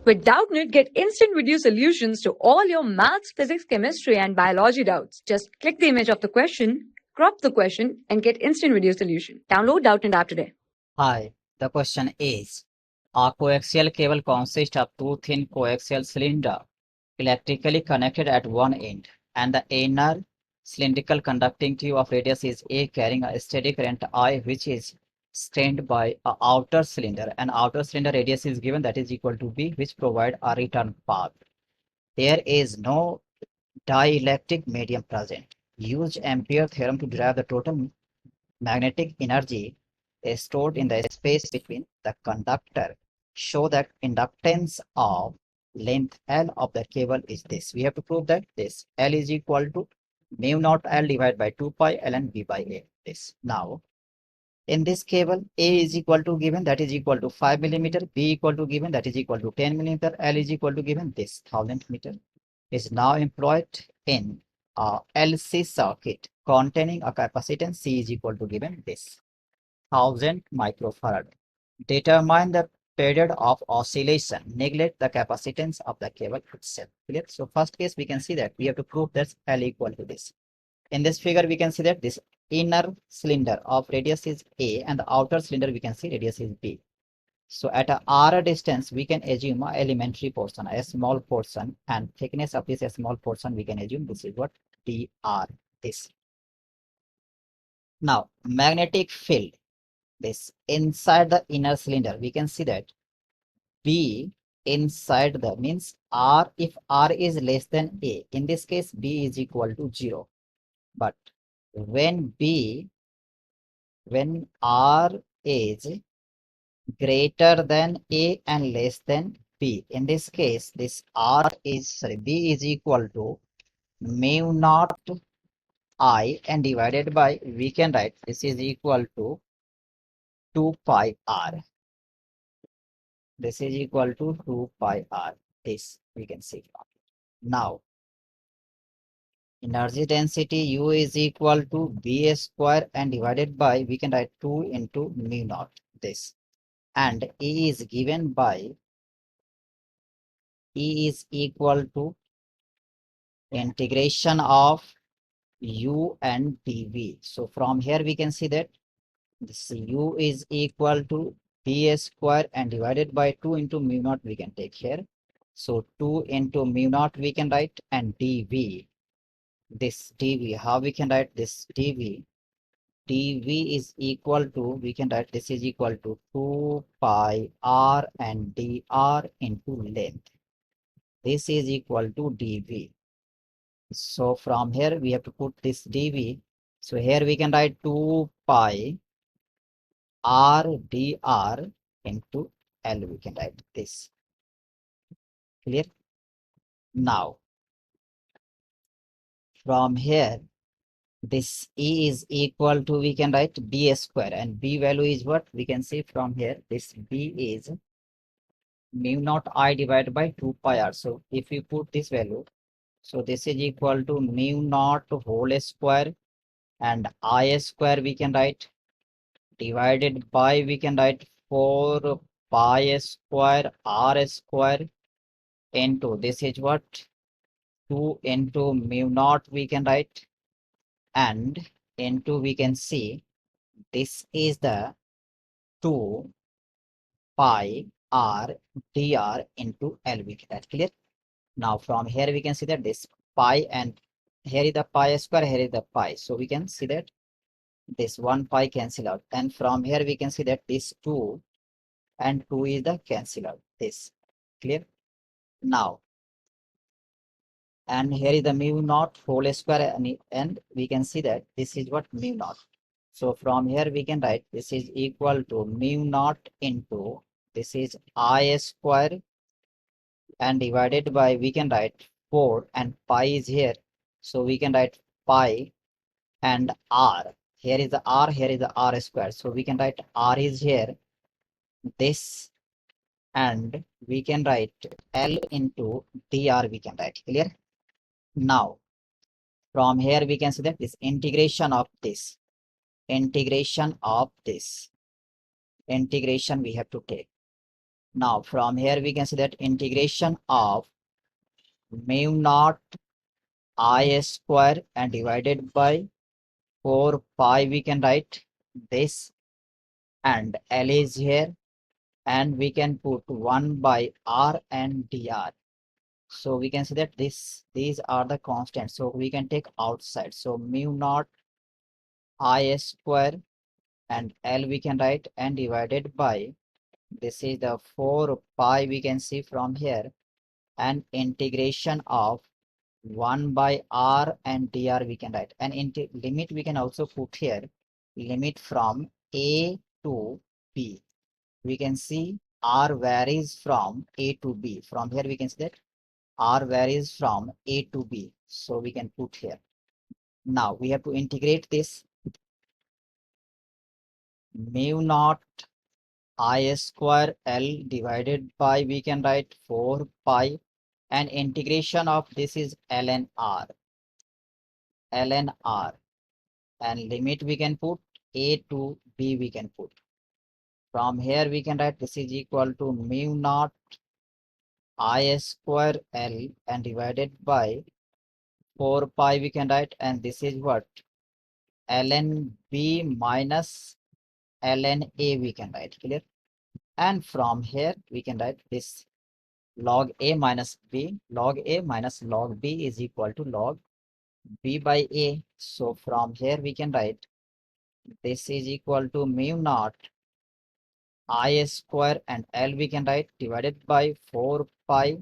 With Doubtnut, get instant video solutions to all your maths, physics, chemistry, and biology doubts. Just click the image of the question, crop the question, and get instant video solution. Download Doubtnut app today. Hi, the question is, a coaxial cable consists of two thin coaxial cylinders electrically connected at one end, and the inner cylindrical conducting tube of radius is A carrying a steady current I, which is strained by a outer cylinder, and outer cylinder radius is given, that is equal to B, which provide a return path. There is no dielectric medium present. Use Ampere theorem to derive the total magnetic energy is stored in the space between the conductor. Show that inductance of length L of the cable is this. We have to prove that this L is equal to mu naught L divided by 2 pi ln B by A. This. Now, in this cable, A is equal to given, that is equal to 5 millimeter, B equal to given, that is equal to 10 millimeter, L is equal to given, this 1000 meter is now employed in a LC circuit containing a capacitance C is equal to given this 1000 microfarad. Determine the period of oscillation. Neglect the capacitance of the cable itself. Clear? So first case we can see that we have to prove that L equal to this. In this figure we can see that this inner cylinder of radius is A and the outer cylinder we can see radius is B. So at a r distance we can assume a elementary portion, a small portion, and thickness of this small portion we can assume this is what dr this. Now magnetic field, this inside the inner cylinder we can see that B inside the means R, if R is less than A, in this case B is equal to 0, but when R is greater than A and less than B, in this case this B is equal to mu naught I and divided by, we can write this is equal to 2 pi R. This is equal to 2 pi R. This we can see. Now energy density U is equal to B square and divided by, we can write 2 into mu naught this, and E is given by, E is equal to integration of U and dV. So from here we can see that this U is equal to B square and divided by 2 into mu naught we can take here. So 2 into mu naught we can write, and dV, this dV, how we can write this dV? dV is equal to, we can write this is equal to 2 pi R and dr into length. This is equal to dV. So from here we have to put this dV. So here we can write 2 pi R dr into L, we can write this. Clear? Now from here this E is equal to, we can write B square, and B value is what we can see from here, this B is mu naught I divided by 2 pi R. So if we put this value, so this is equal to mu naught whole square and I square we can write divided by, we can write 4 pi square R square into, this is what 2 into mu naught we can write, and into, we can see this is the 2 pi R dr into L, we can write. Clear? Now from here we can see that this pi, and here is the pi square, here is the pi, so we can see that this 1 pi cancel out, and from here we can see that this 2 and 2 is the cancel out, this. Clear? Now, and here is the mu naught whole square, and we can see that this is what mu naught. So from here we can write this is equal to mu naught into, this is I square and divided by, we can write 4, and pi is here, so we can write pi and R. Here is the R, here is the R square, so we can write R is here, this, and we can write L into dr we can write. Clear? Now from here we can see that this integration of this, integration we have to take. Now from here we can see that integration of mu naught I square and divided by 4 pi we can write this, and L is here, and we can put 1 by R and dr. So we can see that these are the constants, so we can take outside. So mu naught I square and L we can write, and divided by, this is the 4 pi we can see from here, and integration of 1 by R and dr we can write, and limit we can also put here, limit from A to B. We can see R varies from A to B. From here we can see that R varies from A to B, so we can put here. Now we have to integrate this. Mu naught I square L divided by, we can write 4 pi, and integration of this is ln R, and limit we can put A to B we can put. From here we can write this is equal to mu naught I square L and divided by 4 pi we can write, and this is what, ln B minus ln A we can write, clear? And from here we can write this log A minus B, log A minus log B is equal to log B by A. So from here we can write this is equal to mu naught I square and L we can write divided by 4 pi,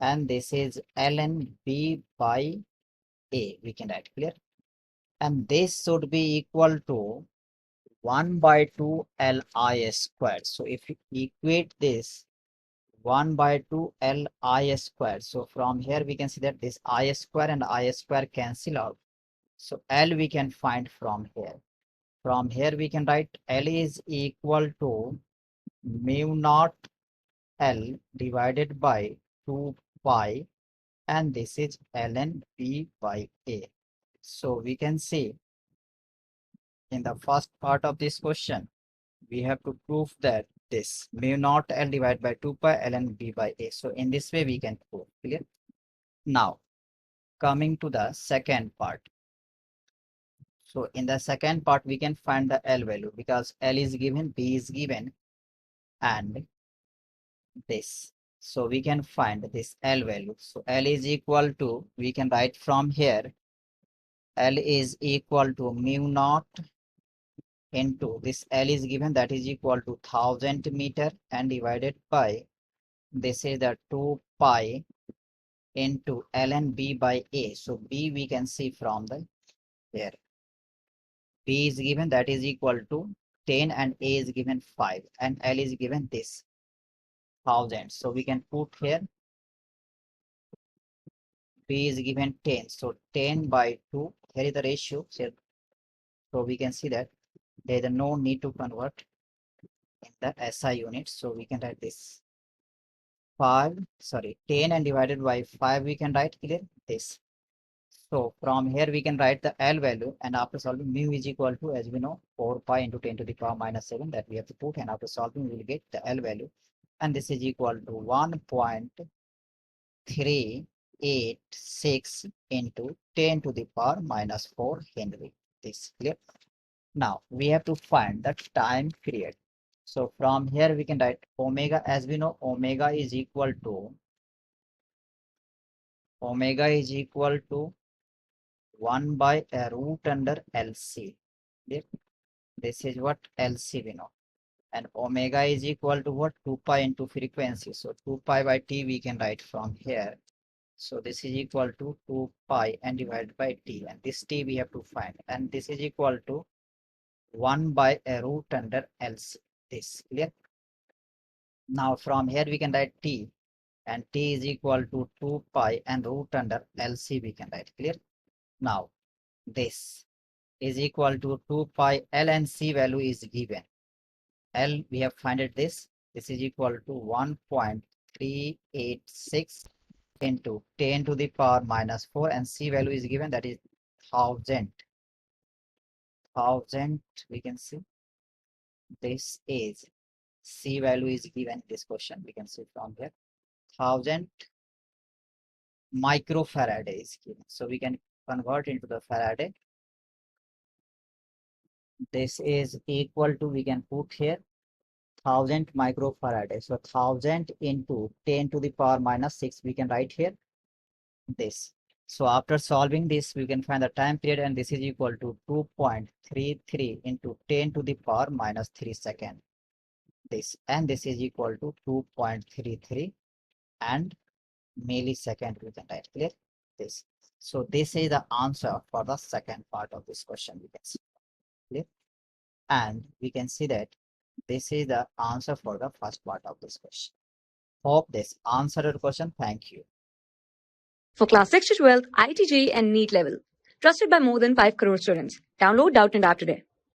and this is ln B by A we can write, clear? And this should be equal to 1 by 2 Li squared. So if you equate this 1 by 2 Li squared, so from here we can see that this I square and I square cancel out. So L we can find from here. From here we can write L is equal to mu naught L divided by 2 pi, and this is ln B by A. So we can see in the first part of this question, we have to prove that this mu naught L divided by 2 pi ln B by A. So in this way we can prove, clear? Now coming to the second part. So in the second part we can find the L value, because L is given, B is given, and this. So we can find this L value. So L is equal to, we can write from here, L is equal to mu naught into this L is given, that is equal to 1000 meter, and divided by, this is the 2 pi into ln B by A. So B we can see from the here. B is given, that is equal to 10, and A is given 5, and L is given this 1000. So we can put here B is given 10. So 10 by 2, here is the ratio. So we can see that there is no need to convert in the SI units. So we can write this 10 and divided by 5 we can write, clear, this. So from here we can write the L value, and after solving mu is equal to, as we know, 4 pi into 10 to the power minus 7, that we have to put, and after solving we will get the L value, and this is equal to 1.386 into 10 to the power minus 4 Henry. This clear? Now we have to find the time period. So from here we can write omega, as we know, omega is equal to 1 by a root under LC. This is what LC we know. And omega is equal to what? 2 pi into frequency. So 2 pi by T we can write from here. So this is equal to 2 pi and divided by T. And this T we have to find. And this is equal to 1 by a root under LC. This clear? Now from here we can write T. And T is equal to 2 pi and root under LC we can write, clear? Now this is equal to 2 pi, L and C value is given. L we have found it, this is equal to 1.386 into 10 to the power minus 4, and C value is given, that is 1000. We can see this is C value is given in this question. We can see from here 1000 microfarad is given. So we can convert into the Faraday. This is equal to, we can put here 1000 microfarad. So 1000 into 10 to the power minus 6, we can write here this. So after solving this, we can find the time period, and this is equal to 2.33 into 10 to the power minus 3 second. This, and this is equal to 2.33 and millisecond, we can write clear this. So this is the answer for the second part of this question, we can see clear. And we can see that this is the answer for the first part of this question. Hope this answered your question. Thank you. For class 6 to 12, IIT JEE and NEET level. Trusted by more than 5 crore students. Download Doubtnut app today.